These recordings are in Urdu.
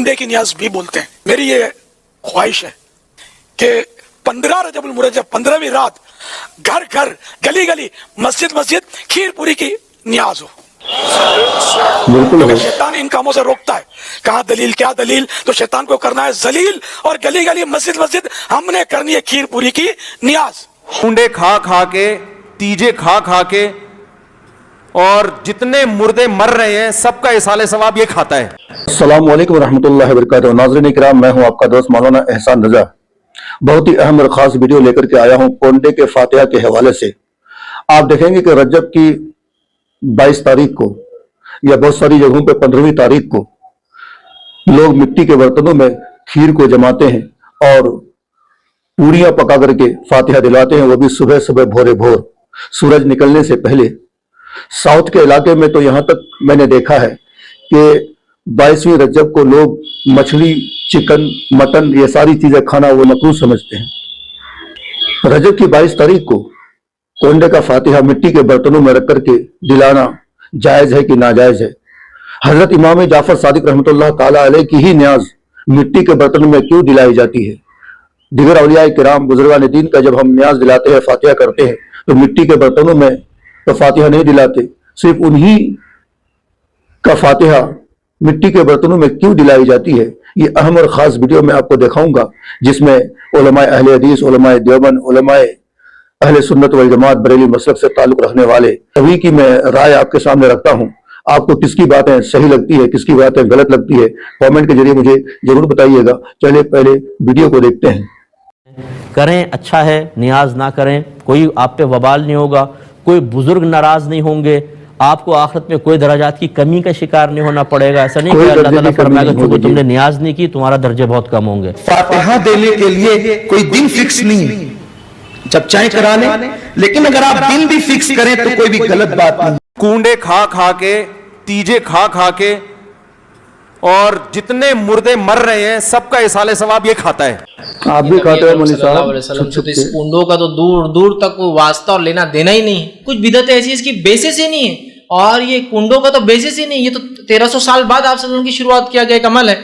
کنڈے کی نیاز بھی بولتے ہیں. میری یہ خواہش ہے کہ 15 رجب المرجب 15ویں رات گھر گھر گلی گلی مسجد مسجد کھیر پوری کی نیاز ہو. بالکل شیطان ان کاموں سے روکتا ہے. کہاں دلیل کیا دلیل؟ تو شیطان کو کرنا ہے ذلیل، اور گلی گلی مسجد مسجد ہم نے کرنی ہے کھیر پوری کی نیاز. کنڈے کھا کھا کے، تیجے کھا کھا کے، اور جتنے مردے مر رہے ہیں سب کا ایصال ثواب یہ کھاتا ہے. السلام علیکم ورحمۃ اللہ وبرکاتہ. ناظرین کرام، میں ہوں آپ کا دوست مولانا احسان رضا. بہت ہی اہم اور خاص ویڈیو لے کر کے آیا ہوں کنڈے کے فاتحہ کے حوالے سے. آپ دیکھیں گے کہ رجب کی 22 تاریخ کو یا بہت ساری جگہوں پہ 15ویں تاریخ کو لوگ مٹی کے برتنوں میں کھیر کو جماتے ہیں اور پوریاں پکا کر کے فاتحہ دلاتے ہیں، وہ بھی صبح صبح بھورے بھور سورج نکلنے سے پہلے. ساؤتھ کے علاقے میں تو یہاں تک میں نے دیکھا ہے کہ 22ویں رجب کو لوگ مچھلی، چکن، مٹن یہ ساری چیزیں کھانا وہ مکروہ سمجھتے ہیں. رجب کی 22 تاریخ کو کنڈے کا فاتحہ مٹی کے برتنوں میں رکھ کر کے دلانا جائز ہے کہ ناجائز ہے؟ حضرت امام جعفر صادق رحمۃ اللہ تعالی علیہ کی ہی نیاز مٹی کے برتن میں کیوں دلائی جاتی ہے؟ دیگر اولیاء کرام بزرگان دین کا جب ہم نیاز دلاتے ہیں، فاتحہ کرتے ہیں، تو مٹی کے برتنوں میں تو فاتحہ نہیں دلاتے. صرف انہی کا فاتحہ مٹی کے برتنوں میں کیوں دلائی جاتی ہے؟ یہ اہم اور خاص ویڈیو میں آپ کو دکھاؤں گا، جس میں علماء اہل حدیث، علماء دیوبند، علماء اہل سنت والجماعت بریلی مسلک سے تعلق رکھنے والے سبھی کی میں رائے آپ کے سامنے رکھتا ہوں. آپ کو کس کی باتیں صحیح لگتی ہے، کس کی باتیں غلط لگتی ہے، کامنٹ کے ذریعے مجھے ضرور بتائیے گا. چلے پہلے ویڈیو کو دیکھتے ہیں. کریں اچھا ہے، نیاز نہ کریں کوئی آپ پہ وبال نہیں ہوگا، کوئی بزرگ ناراض نہیں ہوں گے، آپ کو آخرت میں کوئی درجات کی کمی کا شکار نہیں ہونا پڑے گا. ایسا نہیں کہ اللہ تعالیٰ فرمائے گا چونکہ تم نے نیاز نہیں کی تمہارا درجے بہت کم ہوں گے. فاتحہ دینے کے لیے کوئی دن فکس نہیں، جب چاہے کرا لیں، لیکن اگر آپ دن بھی فکس کریں تو کوئی بھی غلط بات نہیں. کنڈے کھا کھا کے، تیجے کھا کھا کے، اور جتنے مردے مر رہے ہیں سب کا ایصال ثواب یہ کھاتا ہے. آپ بھی کھاتے ہیں مولوی صلی اللہ صاحب؟ علیہ وسلم سے تو اس کنڈوں کا تو دور دور تک کوئی واسطہ اور لینا دینا ہی نہیں. کچھ بدعت ایسی اس کی بیسس ہی نہیں ہے، اور یہ کنڈوں کا تو بیسس ہی نہیں. یہ تو 1300 سال بعد آپ صلی اللہ علیہ وسلم کی شروعات کیا گیا ایک عمل ہے،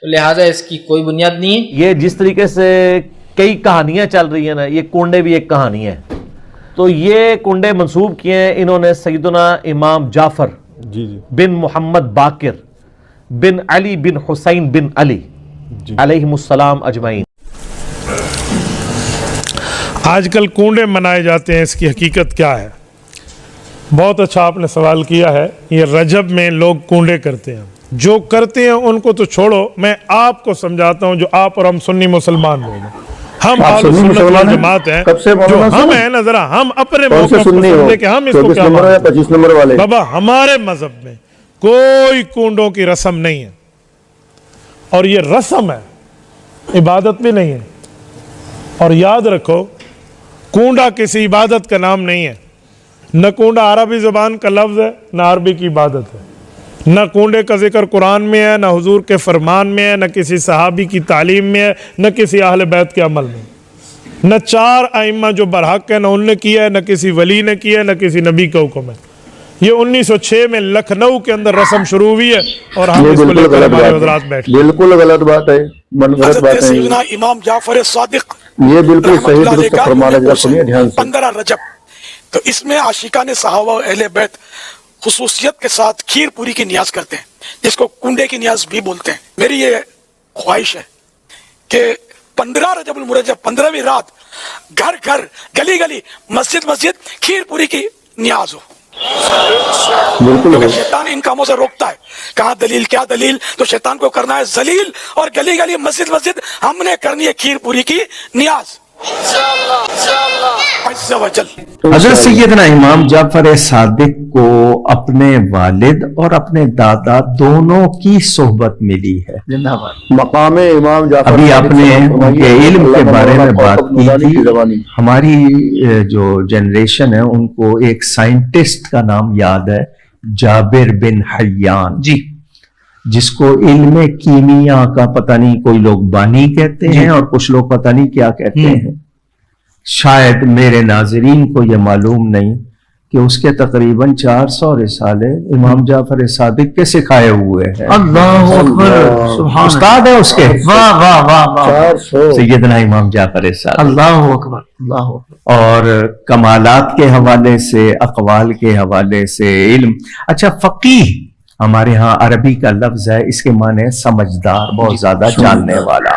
لہٰذا اس کی کوئی بنیاد نہیں ہے. یہ جس طریقے سے کئی کہانیاں چل رہی ہیں نا، یہ کنڈے بھی ایک کہانی ہے. تو یہ کنڈے منسوب کیے ہیں انہوں نے سیدنا امام جعفر بن محمد باقر بن علی بن حسین بن علی علیہم السلام اجمعین. آج کل کنڈے منائے جاتے ہیں، اس کی حقیقت کیا ہے؟ بہت اچھا آپ نے سوال کیا ہے. یہ رجب میں لوگ کنڈے کرتے ہیں، جو کرتے ہیں ان کو تو چھوڑو، میں آپ کو سمجھاتا ہوں جو آپ اور ہم سنی مسلمان لوگ ہیں، ہم اہل سنت والجماعت ہیں، جو ہم ہیں نا، ذرا ہم اپنے موقف کو سمجھے کہ ہم اس کو کیا مانتے ہیں. بابا ہمارے مذہب میں کوئی کنڈوں کی رسم نہیں ہے، اور یہ رسم ہے، عبادت بھی نہیں ہے. اور یاد رکھو کنڈا کسی عبادت کا نام نہیں ہے. نہ کنڈا عربی زبان کا لفظ ہے، نہ عربی کی عبادت ہے. نہ کنڈے کا ذکر قرآن میں ہے، نہ حضور کے فرمان میں ہے، نہ کسی صحابی کی تعلیم میں ہے، نہ کسی اہل بیت کے عمل میں. نہ 4 ائمہ جو برحق ہے نہ ان نے کیا ہے، نہ کسی ولی نے کیا ہے، نہ کسی نبی کا حکم ہے. یہ 1906 میں لکھنؤ کے اندر رسم شروع ہوئی ہے، اور ہم اس کو لے کر ہمارے حضرات بیٹھے. بالکل غلط بات ہے، منفرد بات ہے. سیدنا امام جعفر صادق یہ بالکل صحیح درست فرمانا ہے. سنیے دھیان سے. 15 رجب تو اس میں عاشقان صحابہ و اہل بیت خصوصیت کے ساتھ کھیر پوری کی نیاز کرتے ہیں، جس کو کنڈے کی نیاز بھی بولتے ہیں. میری یہ خواہش ہے کہ 15 رجب المرجب 15ویں رات گھر گھر گلی گلی مسجد مسجد کھیر پوری کی نیاز ہو. بالکل شیطان ان کاموں سے روکتا ہے. کہاں دلیل کیا دلیل؟ تو شیطان کو کرنا ہے ذلیل، اور گلی گلی مسجد مسجد ہم نے کرنی ہے کھیر پوری کی نیاز. حضرت سیدنا امام جعفر صادق کو اپنے والد اور اپنے دادا دونوں کی صحبت ملی ہے. مقام امام جعفر ابھی آپ نے ان کے علم کے بارے میں بات کی تھی. ہماری جو جنریشن ہے ان کو ایک سائنٹسٹ کا نام یاد ہے، جابر بن حیان، جی، جس کو علم کیمیا کا پتہ نہیں، کوئی لوگ بانی کہتے ہیں اور کچھ لوگ پتہ نہیں کیا کہتے ہیں. شاید میرے ناظرین کو یہ معلوم نہیں کہ اس کے تقریباً 400 رسالے امام جعفر صادق کے سکھائے ہوئے ہیں. اللہ اکبر، سبحان استاد ہے اس کے واہ واہ واہ واہ، سیدنا امام جعفر صادق. اللہ اکبر اللہ اکبر. اور کمالات کے حوالے سے، اقوال کے حوالے سے، علم. اچھا، فقیہ ہمارے ہاں عربی کا لفظ ہے، اس کے معنی سمجھدار، بہت زیادہ جاننے والا.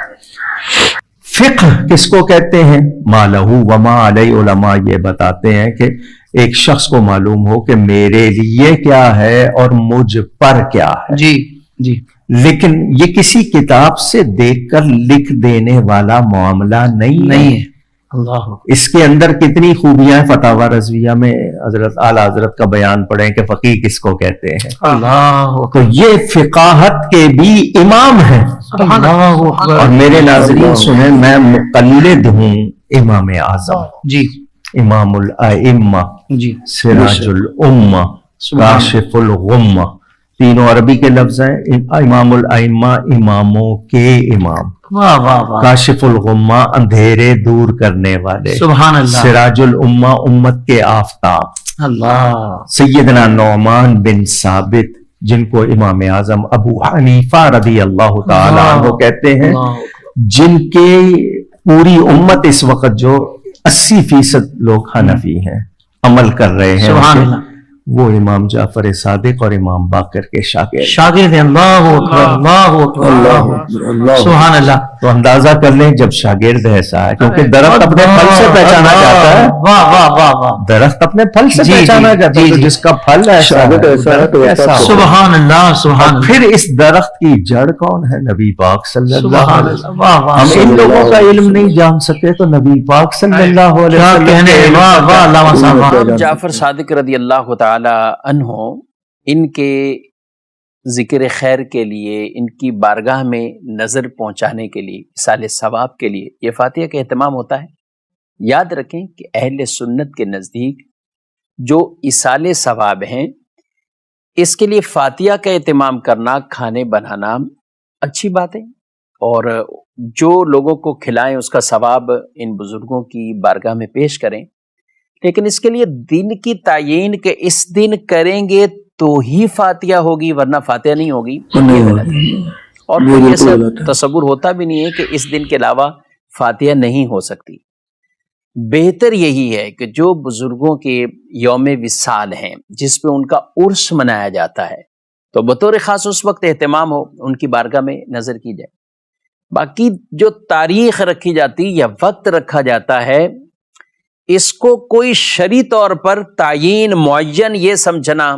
فقہ کس کو کہتے ہیں؟ ما لہو وما علی. علماء یہ بتاتے ہیں کہ ایک شخص کو معلوم ہو کہ میرے لیے کیا ہے اور مجھ پر کیا ہے. جی جی. لیکن یہ کسی کتاب سے دیکھ کر لکھ دینے والا معاملہ نہیں ہے. اللہ اس کے اندر کتنی خوبیاں ہیں. فتاوی رضویہ میں حضرت اعلیٰ حضرت کا بیان پڑھیں کہ فقیہ کس کو کہتے ہیں. اللہ تو یہ فقاہت کے بھی امام ہیں. اور میرے ناظرین سنیں، میں مقلد ہوں امام اعظم، جی، امام الائمہ، جی، سراج الامہ، کاشف الغمہ. تینوں عربی کے لفظ ہیں. امام الائمہ اماموں کے امام، واہ واہ واہ، کاشف الغمہ اندھیرے دور کرنے والے، سبحان اللہ، سراج الامہ امت کے آفتاب. اللہ. سیدنا نعمان بن ثابت جن کو امام اعظم ابو حنیفہ رضی اللہ تعالی عنہ کہتے ہیں، جن کے پوری امت اس وقت جو 80% لوگ حنفی ہیں، عمل کر رہے ہیں، سبحان اللہ، وہ امام جعفر صادق اور امام باقر کے شاگرد ہیں. اللہ اکبر اللہ اکبر اللہ، سبحان اللہ. تو اندازہ کر لیں جب شاگرد ایسا ہے، کیونکہ درخت اپنے پھل سے پہچانا جاتا ہے. واہ واہ واہ واہ، درخت اپنے پھل سے پہچانا جاتا ہے. تو جس کا پھل ایسا ہے، سبحان اللہ سبحان. پھر اس درخت کی جڑ کون ہے؟ نبی پاک صلی اللہ علیہ وسلم. واہ واہ، ہم ان لوگوں کا علم نہیں جان سکے تو نبی پاک صلی اللہ علیہ وسلم کہنے. واہ واہ، علامہ صاحب. جعفر صادق رضی اللہ تعالی عنہ، ان کے ذکر خیر کے لیے، ان کی بارگاہ میں نظر پہنچانے کے لیے، اصال ثواب کے لیے یہ فاتحہ کا اہتمام ہوتا ہے. یاد رکھیں کہ اہل سنت کے نزدیک جو اصال ثواب ہیں، اس کے لیے فاتحہ کا اہتمام کرنا، کھانے بنانا اچھی بات ہے، اور جو لوگوں کو کھلائیں اس کا ثواب ان بزرگوں کی بارگاہ میں پیش کریں. لیکن اس کے لیے دن کی تعیین کہ اس دن کریں گے تو ہی فاتحہ ہوگی، ورنہ فاتحہ نہیں ہوگی، یہ غلط ہے. اور کوئی ایسا تصور ہوتا بھی نہیں ہے کہ اس دن کے علاوہ فاتحہ نہیں ہو سکتی. بہتر یہی ہے کہ جو بزرگوں کے یوم وصال ہیں، جس پہ ان کا عرس منایا جاتا ہے، تو بطور خاص اس وقت اہتمام ہو، ان کی بارگاہ میں نظر کی جائے. باقی جو تاریخ رکھی جاتی یا وقت رکھا جاتا ہے، اس کو کوئی شرعی طور پر تعیین معین یہ سمجھنا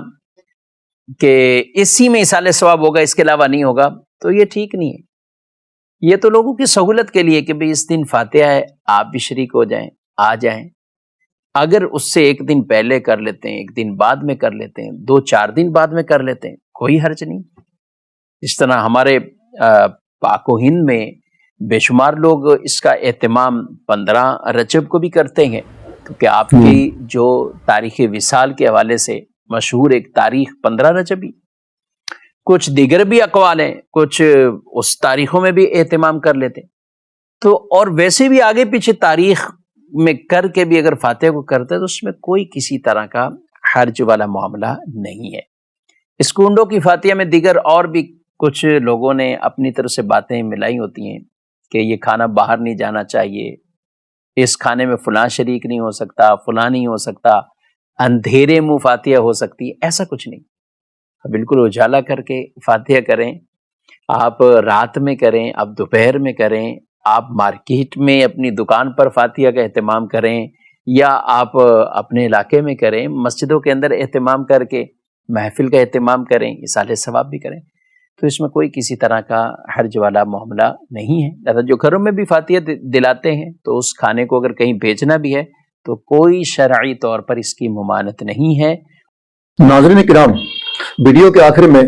کہ اسی میں اصال ثواب ہوگا، اس کے علاوہ نہیں ہوگا، تو یہ ٹھیک نہیں ہے. یہ تو لوگوں کی سہولت کے لیے کہ بھئی اس دن فاتحہ ہے، آپ بھی شریک ہو جائیں، آ جائیں. اگر اس سے ایک دن پہلے کر لیتے ہیں، ایک دن بعد میں کر لیتے ہیں، 2-4 دن بعد میں کر لیتے ہیں، کوئی حرج نہیں. اس طرح ہمارے پاک و ہند میں بے شمار لوگ اس کا اہتمام 15 رجب کو بھی کرتے ہیں، کیونکہ آپ کی جو تاریخ وصال کے حوالے سے مشہور ایک تاریخ 15 رجبی. کچھ دیگر بھی اقوال ہیں، کچھ اس تاریخوں میں بھی اہتمام کر لیتے ہیں. تو اور ویسے بھی آگے پیچھے تاریخ میں کر کے بھی اگر فاتحہ کو کرتے ہیں تو اس میں کوئی کسی طرح کا حرج والا معاملہ نہیں ہے. اس کنڈوں کی فاتحہ میں دیگر اور بھی کچھ لوگوں نے اپنی طرف سے باتیں ملائی ہوتی ہیں کہ یہ کھانا باہر نہیں جانا چاہیے، اس کھانے میں فلاں شریک نہیں ہو سکتا، فلاں نہیں ہو سکتا، اندھیرے منہ فاتحہ ہو سکتی. ایسا کچھ نہیں، بالکل اجالا کر کے فاتحہ کریں. آپ رات میں کریں، آپ دوپہر میں کریں، آپ مارکیٹ میں اپنی دکان پر فاتحہ کا اہتمام کریں، یا آپ اپنے علاقے میں کریں، مسجدوں کے اندر اہتمام کر کے محفل کا اہتمام کریں، اصال ثواب بھی کریں. تو اس میں کوئی کسی طرح کا حرج والا معاملہ نہیں ہے. لہذا جو گھروں میں بھی فاتحہ دلاتے ہیں تو اس کھانے کو اگر کہیں بیچنا بھی ہے تو کوئی شرعی طور پر اس کی ممانعت نہیں ہے. ناظرین کرام، ویڈیو کے آخر میں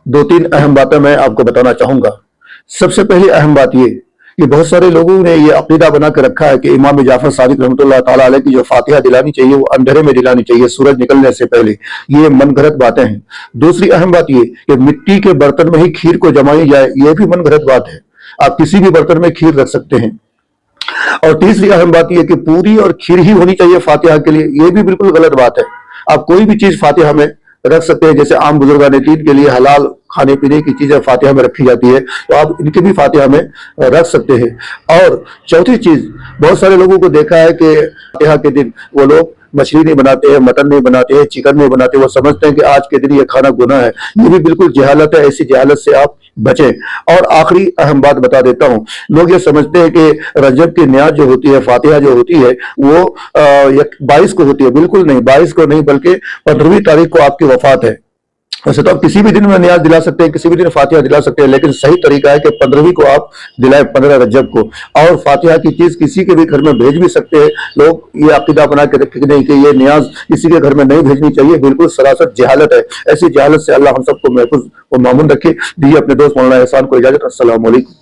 2-3 اہم باتیں میں آپ کو بتانا چاہوں گا. سب سے پہلی اہم بات یہ کہ بہت سارے لوگوں نے یہ عقیدہ بنا کے رکھا ہے کہ امام جعفر صادق رحمۃ اللہ تعالیٰ علیہ کی جو فاتحہ دلانی چاہیے وہ اندھیرے میں دلانی چاہیے، سورج نکلنے سے پہلے. یہ من گھڑت باتیں ہیں. دوسری اہم بات یہ کہ مٹی کے برتن میں ہی کھیر کو جمائی جائے، یہ بھی من گھڑت بات ہے. آپ کسی بھی برتن میں کھیر رکھ سکتے ہیں. اور تیسری اہم بات یہ کہ پوری اور کھیر ہی ہونی چاہیے فاتحہ کے لیے، یہ بھی بالکل غلط بات ہے. آپ کوئی بھی چیز فاتحہ میں رکھ سکتے ہیں، جیسے عام بزرگان دین کے لیے حلال کھانے پینے کی چیزیں فاتحہ میں رکھی جاتی ہے، تو آپ ان کے بھی فاتحہ میں رکھ سکتے ہیں۔ اور چوتھی چیز، بہت سارے لوگوں کو دیکھا ہے کہ فاتحہ کے دن وہ لوگ مچھلی نہیں بناتے ہیں، مٹن نہیں بناتے ہیں، چکن نہیں بناتے، وہ سمجھتے ہیں کہ آج کے دن یہ کھانا گناہ ہے۔ یہ بھی بالکل جہالت ہے، ایسی جہالت سے آپ بچیں۔ اور آخری اہم بات بتا دیتا ہوں، لوگ یہ سمجھتے ہیں کہ رجب کی نیاز جو ہوتی ہے، فاتحہ جو ہوتی ہے، وہ 22 کو ہوتی ہے۔ بالکل نہیں، 22 کو نہیں، بلکہ 15ویں تاریخ کو آپ کی وفات ہے۔ ویسے تو آپ کسی بھی دن میں نیاز دلا سکتے ہیں، کسی بھی دن فاتحہ دلا سکتے ہیں، لیکن صحیح طریقہ ہے کہ 15ویں کو آپ دلائیں، 15 رجب کو۔ اور فاتحہ کی چیز کسی کے بھی گھر میں بھیج بھی سکتے ہیں۔ لوگ یہ عقیدہ بنا کے رکھیں نہیں کہ یہ نیاز کسی کے گھر میں نہیں بھیجنی چاہیے، بالکل سراسر جہالت ہے۔ ایسی جہالت سے اللہ ہم سب کو محفوظ و مامون رکھے۔ دیجیے اپنے دوست مولانا احسان کو اجازت۔ السلام علیکم۔